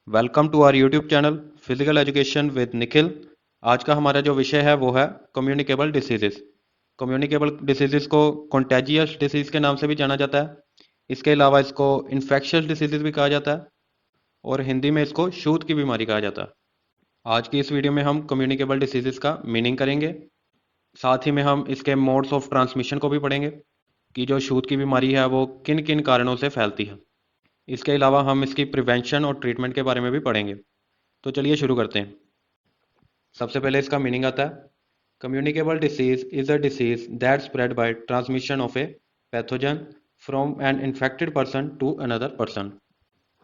Welcome to our YouTube channel physical education with Nikhil. आज का हमारा जो विषय है वो है कम्युनिकेबल डिसीजेस। कम्युनिकेबल डिसीजेस को कॉन्टेजियस डिसीज के नाम से भी जाना जाता है। इसके अलावा इसको इन्फेक्शियस डिसीजेस भी कहा जाता है और हिंदी में इसको छूत की बीमारी कहा जाता है। आज की इस वीडियो में हम कम्युनिकेबल डिसीजेस का मीनिंग करेंगे, साथ ही में हम इसके मोड्स ऑफ ट्रांसमिशन को भी पढ़ेंगे कि जो छूत की बीमारी है वो किन किन कारणों से फैलती है। इसके अलावा हम इसकी प्रिवेंशन और ट्रीटमेंट के बारे में भी पढ़ेंगे। तो चलिए शुरू करते हैं। सबसे पहले इसका मीनिंग आता है, communicable disease is a disease that spread by transmission of a pathogen from an infected person to another person.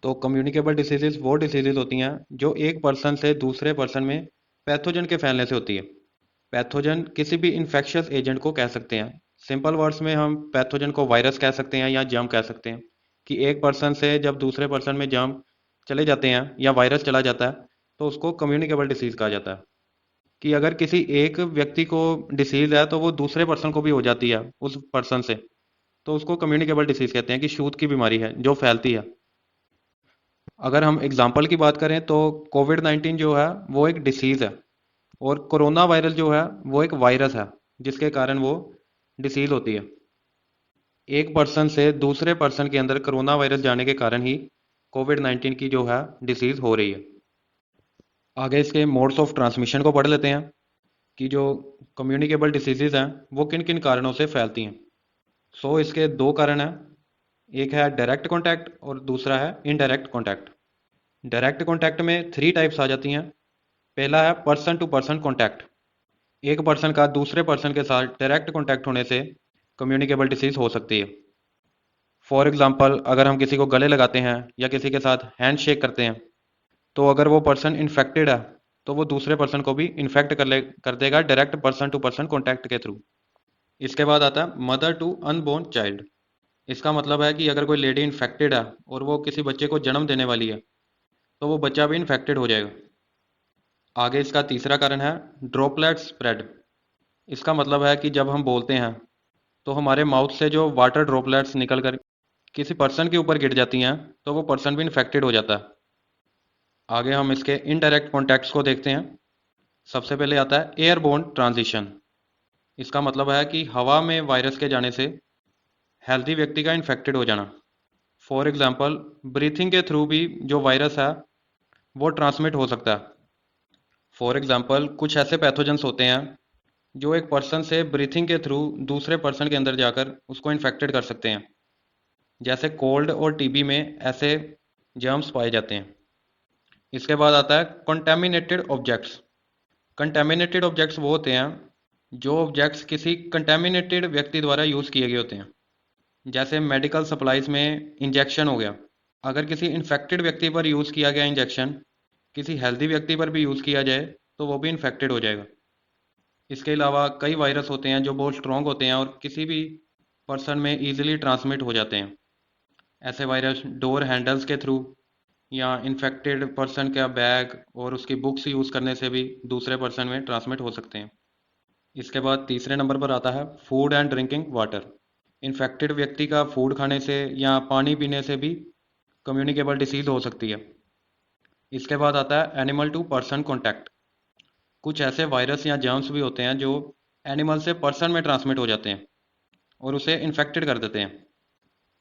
तो कम्युनिकेबल डिसीजेज वो डिसीजेज होती हैं जो एक पर्सन से दूसरे पर्सन में पैथोजन के फैलने से होती है। पैथोजन किसी भी इन्फेक्शियस एजेंट को कह सकते हैं। सिंपल वर्ड्स में हम पैथोजन को वायरस कह सकते हैं या जर्म कह सकते हैं कि एक पर्सन से जब दूसरे पर्सन में जर्म चले जाते हैं या वायरस चला जाता है तो उसको कम्युनिकेबल डिसीज कहा जाता है। कि अगर किसी एक व्यक्ति को डिसीज है तो वो दूसरे पर्सन को भी हो जाती है उस पर्सन से, तो उसको कम्युनिकेबल डिसीज कहते हैं कि छूत की बीमारी है जो फैलती है। अगर हम एग्जाम्पल की बात करें तो कोविड-19 जो है वो एक डिसीज है और कोरोना वायरस जो है वो एक वायरस है जिसके कारण वो डिसीज होती है। एक पर्सन से दूसरे पर्सन के अंदर कोरोना वायरस जाने के कारण ही कोविड-19 की जो है डिसीज हो रही है। आगे इसके मोड्स ऑफ ट्रांसमिशन को पढ़ लेते हैं कि जो कम्युनिकेबल डिसीजेज हैं वो किन किन कारणों से फैलती हैं। इसके दो कारण हैं, एक है डायरेक्ट कॉन्टैक्ट और दूसरा है इनडायरेक्ट कॉन्टैक्ट। डायरेक्ट कॉन्टैक्ट में 3 टाइप्स आ जाती हैं। पहला है पर्सन टू पर्सन कॉन्टैक्ट। एक पर्सन का दूसरे पर्सन के साथ डायरेक्ट कॉन्टैक्ट होने से कम्युनिकेबल डिसीज हो सकती है। फॉर एग्जांपल, अगर हम किसी को गले लगाते हैं या किसी के साथ हैंड शेक करते हैं तो अगर वो पर्सन इन्फेक्टेड है तो वो दूसरे पर्सन को भी इन्फेक्ट कर देगा direct person to person contact के थ्रू। इसके बाद आता है मदर टू अनबोर्न चाइल्ड। इसका मतलब है कि अगर कोई लेडी इन्फेक्टेड है और वो किसी बच्चे को जन्म देने वाली है तो वो बच्चा भी इन्फेक्टेड हो जाएगा। आगे इसका तीसरा कारण है ड्रॉपलेट स्प्रेड। इसका मतलब है कि जब हम बोलते हैं तो हमारे माउथ से जो वाटर ड्रॉपलेट्स निकल कर किसी पर्सन के ऊपर गिर जाती हैं तो वो पर्सन भी इन्फेक्टेड हो जाता है। आगे हम इसके इनडायरेक्ट कॉन्टैक्ट्स को देखते हैं। सबसे पहले आता है एयरबोर्न ट्रांजिशन। इसका मतलब है कि हवा में वायरस के जाने से हेल्दी व्यक्ति का इन्फेक्टेड हो जाना। फॉर एग्जांपल, ब्रीथिंग के थ्रू भी जो वायरस है वो ट्रांसमिट हो सकता है। फॉर एग्जांपल, कुछ ऐसे पैथोजेंस होते हैं जो एक पर्सन से ब्रीथिंग के थ्रू दूसरे पर्सन के अंदर जाकर उसको इन्फेक्टेड कर सकते हैं। जैसे कोल्ड और टीबी में ऐसे जर्म्स पाए जाते हैं। इसके बाद आता है कंटेमिनेटेड ऑब्जेक्ट्स। कंटेमिनेटेड ऑब्जेक्ट्स वो होते हैं जो ऑब्जेक्ट्स किसी कंटेमिनेटेड व्यक्ति द्वारा यूज़ किए गए होते हैं। जैसे मेडिकल सप्लाइज में इंजेक्शन हो गया, अगर किसी इन्फेक्टेड व्यक्ति पर यूज़ किया गया इंजेक्शन किसी हेल्दी व्यक्ति पर भी यूज़ किया जाए तो वो भी इन्फेक्टेड हो जाएगा। इसके अलावा कई वायरस होते हैं जो बहुत स्ट्रॉन्ग होते हैं और किसी भी पर्सन में ईजिली ट्रांसमिट हो जाते हैं। ऐसे वायरस डोर हैंडल्स के थ्रू या इन्फेक्टेड पर्सन का बैग और उसकी बुक्स यूज़ करने से भी दूसरे पर्सन में ट्रांसमिट हो सकते हैं। इसके बाद तीसरे नंबर पर आता है food and drinking water. Infected व्यक्ति का फूड खाने से या पानी पीने से भी कम्युनिकेबल डिसीज हो सकती है। इसके बाद आता है एनिमल टू पर्सन कॉन्टैक्ट। कुछ ऐसे वायरस या जर्म्स भी होते हैं जो एनिमल से पर्सन में ट्रांसमिट हो जाते हैं और उसे इन्फेक्टेड कर देते हैं।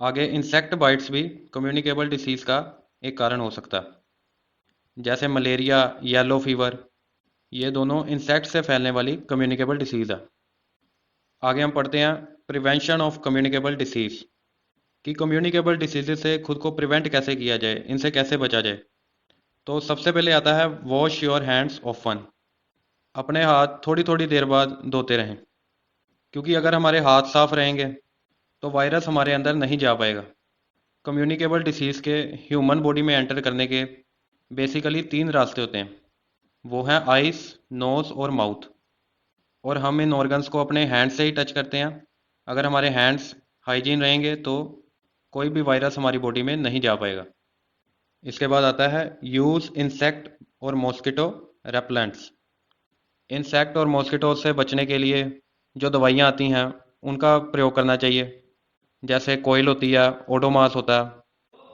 आगे इंसेक्ट बाइट्स भी कम्युनिकेबल डिसीज का एक कारण हो सकता है। जैसे मलेरिया, येलो फीवर, ये दोनों इंसेक्ट से फैलने वाली कम्युनिकेबल डिसीज है। आगे हम पढ़ते हैं प्रिवेंशन ऑफ कम्युनिकेबल डिसीज कि कम्युनिकेबल डिसीज से खुद को प्रिवेंट कैसे किया जाए, इनसे कैसे बचा जाए। तो सबसे पहले आता है वॉश योर हैंड्स ऑफन। अपने हाथ थोड़ी थोड़ी देर बाद धोते रहें, क्योंकि अगर हमारे हाथ साफ रहेंगे तो वायरस हमारे अंदर नहीं जा पाएगा। कम्युनिकेबल डिसीज़ के ह्यूमन बॉडी में एंटर करने के बेसिकली 3 रास्ते होते हैं। वो हैं आइस, नोज़ और माउथ। और हम इन ऑर्गन्स को अपने हैंड से ही टच करते हैं। अगर हमारे हैंड्स हाइजीन रहेंगे तो कोई भी वायरस हमारी बॉडी में नहीं जा पाएगा। इसके बाद आता है यूज़ इंसेक्ट और मॉस्किटो रेपेलेंट्स। इंसेक्ट और मॉस्किटो से बचने के लिए जो दवाइयाँ आती हैं उनका प्रयोग करना चाहिए। जैसे कोयल होती है, ओडोमास होता है,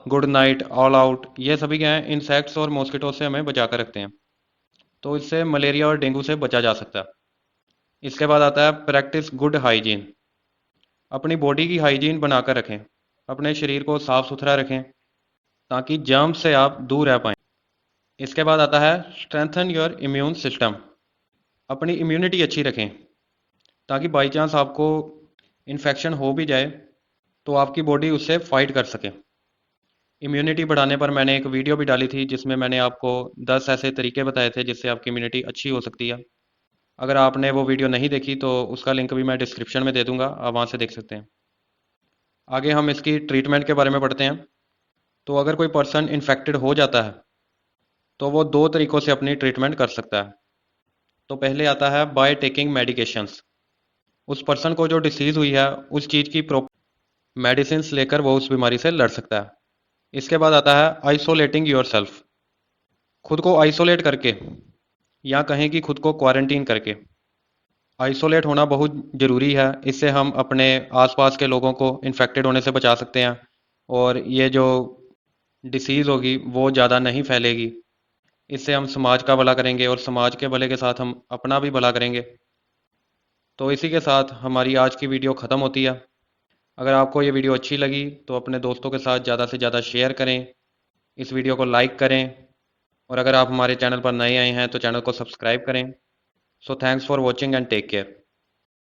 गुड नाइट, ऑल आउट, ये सभी क्या है, इंसेक्ट्स और मॉस्किटो से हमें बचा कर रखते हैं। तो इससे मलेरिया और डेंगू से बचा जा सकता है। इसके बाद आता है प्रैक्टिस गुड हाइजीन। अपनी बॉडी की हाइजीन बनाकर रखें, अपने शरीर को साफ सुथरा रखें ताकि जर्म से आप दूर रह पाएँ। इसके बाद आता है स्ट्रेंथन योर इम्यून सिस्टम। अपनी इम्यूनिटी अच्छी रखें ताकि बाई चांस आपको इन्फेक्शन हो भी जाए तो आपकी बॉडी उससे फाइट कर सके। इम्यूनिटी बढ़ाने पर मैंने एक वीडियो भी डाली थी जिसमें मैंने आपको 10 ऐसे तरीके बताए थे जिससे आपकी इम्यूनिटी अच्छी हो सकती है। अगर आपने वो वीडियो नहीं देखी तो उसका लिंक भी मैं डिस्क्रिप्शन में दे दूंगा, आप वहाँ से देख सकते हैं। आगे हम इसकी ट्रीटमेंट के बारे में पढ़ते हैं। तो अगर कोई पर्सन इन्फेक्टेड हो जाता है तो वो दो तरीक़ों से अपनी ट्रीटमेंट कर सकता है। तो पहले आता है बाय टेकिंग मेडिकेशंस। उस पर्सन को जो डिसीज़ हुई है उस चीज़ की प्रॉपर मेडिसिन्स लेकर वो उस बीमारी से लड़ सकता है। इसके बाद आता है आइसोलेटिंग योरसेल्फ। खुद को आइसोलेट करके या कहें कि खुद को क्वारंटीन करके आइसोलेट होना बहुत ज़रूरी है। इससे हम अपने आसपास के लोगों को इन्फेक्टेड होने से बचा सकते हैं और ये जो डिसीज़ होगी वो ज़्यादा नहीं फैलेगी। इससे हम समाज का भला करेंगे और समाज के भले के साथ हम अपना भी भला करेंगे। तो इसी के साथ हमारी आज की वीडियो ख़त्म होती है। अगर आपको ये वीडियो अच्छी लगी तो अपने दोस्तों के साथ ज़्यादा से ज़्यादा शेयर करें, इस वीडियो को लाइक करें और अगर आप हमारे चैनल पर नए आए हैं तो चैनल को सब्सक्राइब करें। So thanks for watching and take care.